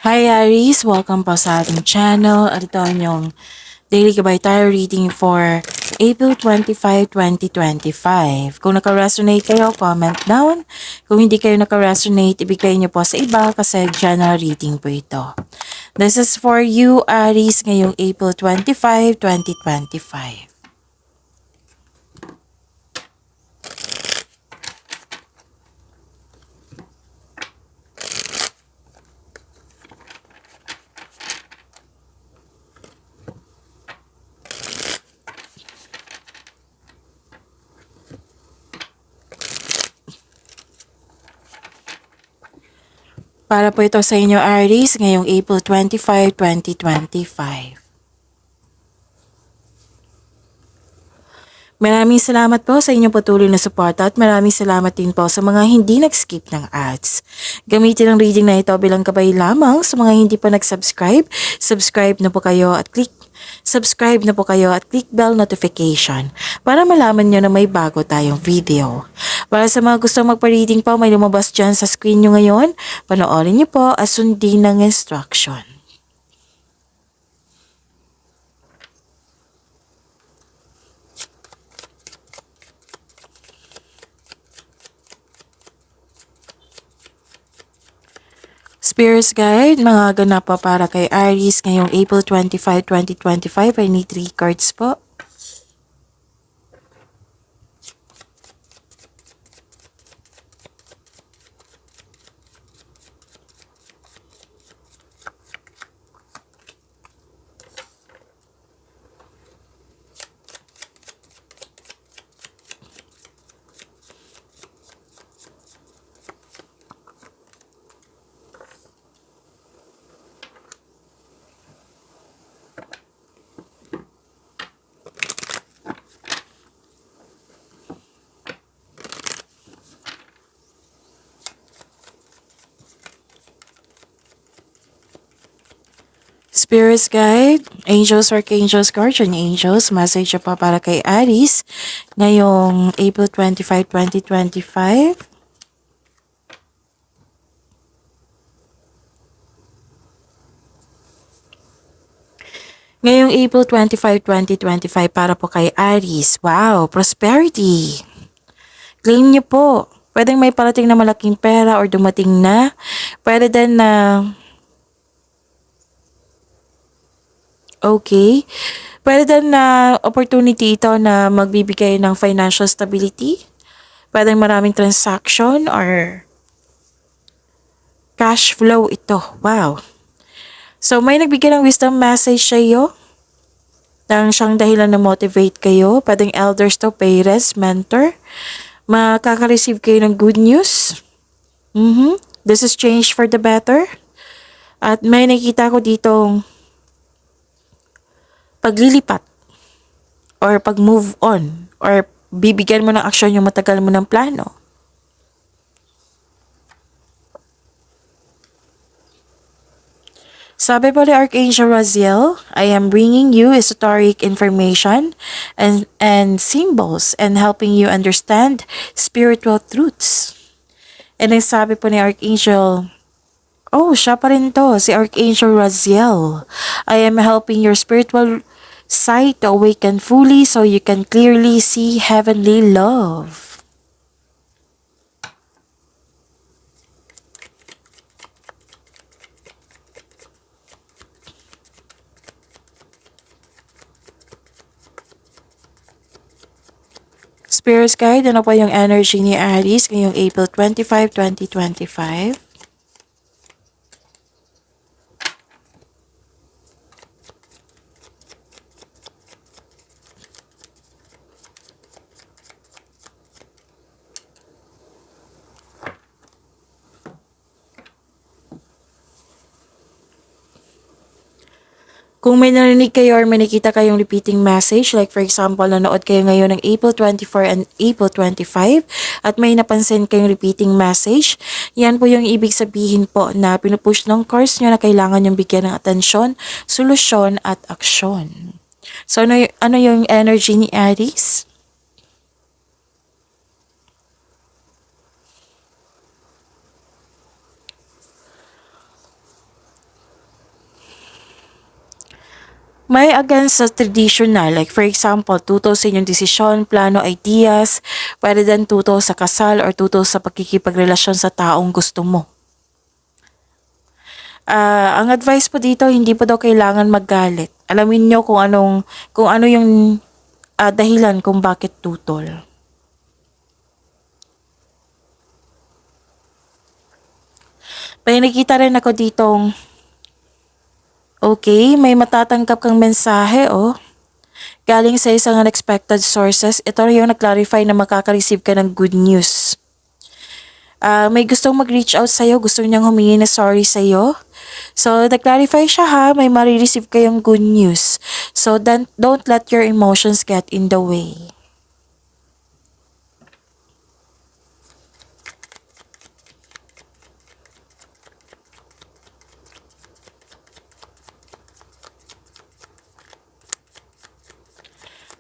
Hi Aries! Welcome po sa ating channel. At ito ang inyong daily gabay tarot reading for April 25, 2025. Kung naka-resonate kayo, comment down. Kung hindi kayo naka-resonate, ibigay niyo po sa iba kasi general reading po ito. This is for you, Aries, ngayong April 25, 2025. Para po ito sa inyo, Aries, ngayong April 25, 2025. Maraming salamat po sa inyong patuloy na suporta at maraming salamat din po sa mga hindi nag-skip ng ads. Gamitin ang reading na ito bilang gabay lamang sa mga hindi pa nag-subscribe. Subscribe na po kayo at click bell notification para malaman nyo na may bago tayong video. Para sa mga gustong magpa-reading po, may lumabas dyan sa screen nyo ngayon. Panoorin nyo po at sundin ng instruction. Spirits Guide, mga ganap po para kay Aries ngayong April 25, 2025. I need 3 cards po. Spirits Guide, Angels, Archangels, Guardian Angels, message pa para kay Aries ngayong April 25, 2025. Ngayong April 25, 2025 para po kay Aries. Wow, prosperity. Claim niyo po. Pwedeng may parating na malaking pera or dumating na. Pwede din na okay. Pwede din na opportunity ito na magbibigay ng financial stability. Pwedeng maraming transaction or cash flow ito. Wow. So may nagbigay ng wisdom message sa iyo. Nang siyang dahilan na motivate kayo. Pwedeng elders to, parents, mentor. Makaka-receive kayo ng good news. This is change for the better. At may nakita ko ditong paglilipat or pag-move on or bibigyan mo ng aksyon yung matagal mo ng plano. Sabi po ni Archangel Raziel, I am bringing you esoteric information and symbols and helping you understand spiritual truths. And then sabi po ni Archangel, oh, siya pa rin to, si Archangel Raziel. I am helping your spiritual sight to awaken fully so you can clearly see heavenly love. Spirits Guide, ano po yung energy ni Aries ngayong April 25, 2025? Kung may narinig kayo or may nakita kayong repeating message, like for example, nanood kayo ngayon ng April 24 and April 25 at may napansin kayong repeating message, yan po yung ibig sabihin po na pinupush ng cards nyo na kailangan yung bigyan ng atensyon, solusyon at aksyon. So ano yung energy ni Aries? May against sa traditional, like for example, tuto sa inyong desisyon, plano, ideas, pwede din tuto sa kasal or tuto sa pagkikipagrelasyon sa taong gusto mo. Ang advice po dito, hindi po daw kailangan maggalit. Alamin nyo kung ano yung dahilan kung bakit tutol. May nakita rin ako ditong, okay, may matatanggap kang mensahe, oh. Galing sa isang unexpected sources, ito yung nag-clarify na makaka-receive ka ng good news. May gustong mag-reach out sa'yo, gusto niyang humingi na sorry sa'yo. So, nag-clarify siya ha, may marireceive kayong good news. So, don't let your emotions get in the way.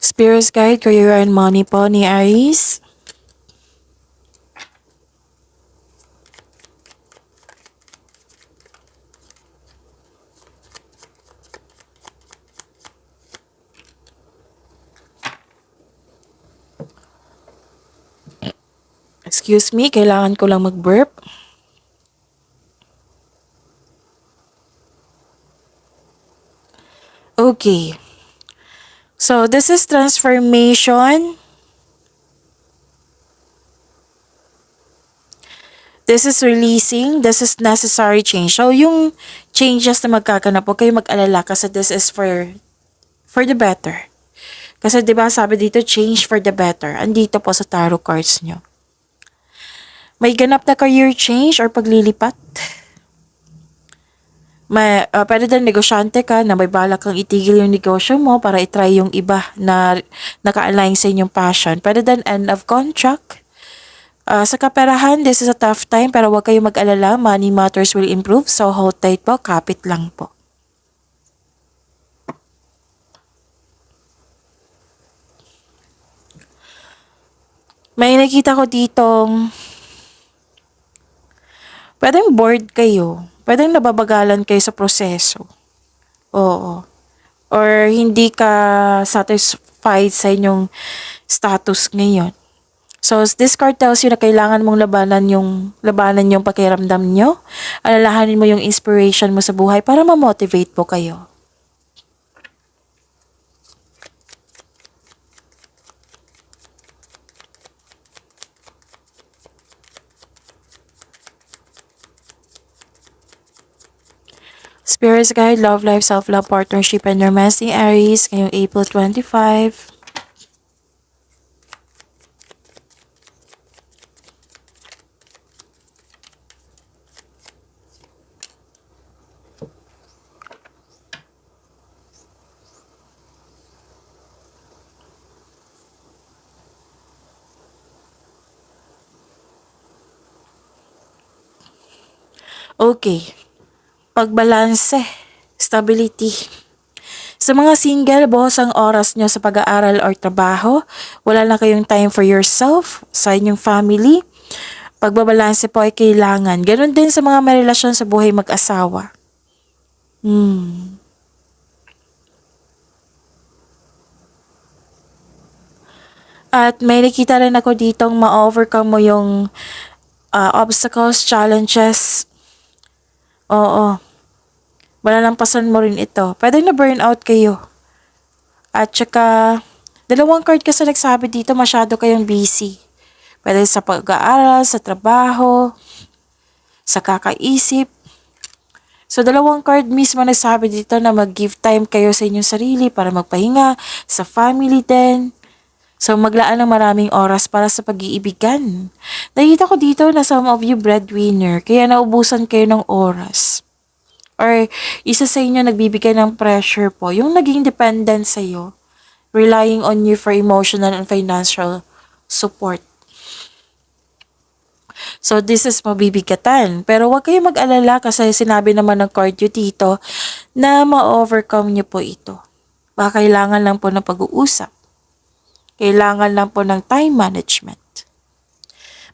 Spirits Guide, Career and Money po ni Aries. Excuse me, kailangan ko lang mag-burp. Okay. So, this is transformation. This is releasing. This is necessary change. So, yung changes na magkaganap, huwag kayo mag-alala kasi this is for the better. Kasi 'di ba sabi dito, change for the better. Andito po sa tarot cards nyo. May ganap na career change or paglilipat. Pwede din negosyante ka na may balak kang itigil yung negosyo mo para itry yung iba na naka-align sa inyong passion. Pwede din end of contract. Sa kaperahan, this is a tough time pero huwag kayong mag-alala. Money matters will improve. So hold tight po, kapit lang po. May nakita ko ditong pwedeng bored kayo. Pwedeng nababagalan kayo sa proseso. Oo. Or hindi ka satisfied sa inyong status ngayon. So, this card tells you na kailangan mong labanan yung pakiramdam nyo. Alalahanin mo yung inspiration mo sa buhay para ma-motivate po kayo. Spirits Guide, Love Life, Self-Love, Partnership, and Romance ni Aries ngayong April 25. Okay. Pagbalanse, stability. Sa mga single, buhos ang oras nyo sa pag-aaral or trabaho. Wala na kayong time for yourself, sa inyong family. Pagbabalanse po ay kailangan. Ganon din sa mga may relasyon sa buhay mag-asawa. At may nakita rin ako ditong ma-overcome mo yung obstacles, challenges. Oo. Malalampasan mo rin ito. Pwede na burnout kayo. At saka, dalawang card kasi nagsabi dito, masyado kayong busy. Pwede sa pag-aaral, sa trabaho, sa kakaisip. So, dalawang card mismo nagsabi dito na mag-give time kayo sa inyong sarili para magpahinga, sa family din. So, maglaan ng maraming oras para sa pag-iibigan. Nakita ko dito na some of you breadwinner, kaya naubusan kayo ng oras. Or isa sa inyo nagbibigay ng pressure po, yung naging dependent sa'yo, relying on you for emotional and financial support. So, this is mabibigatan. Pero huwag kayong mag-alala kasi sinabi naman ng card nyo dito na ma-overcome nyo po ito. Baka kailangan lang po ng pag-uusap. Kailangan lang po ng time management.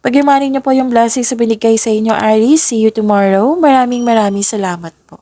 Pag-imanin nyo po yung blessings sa binigay sa inyo, Aries. See you tomorrow. Maraming salamat po.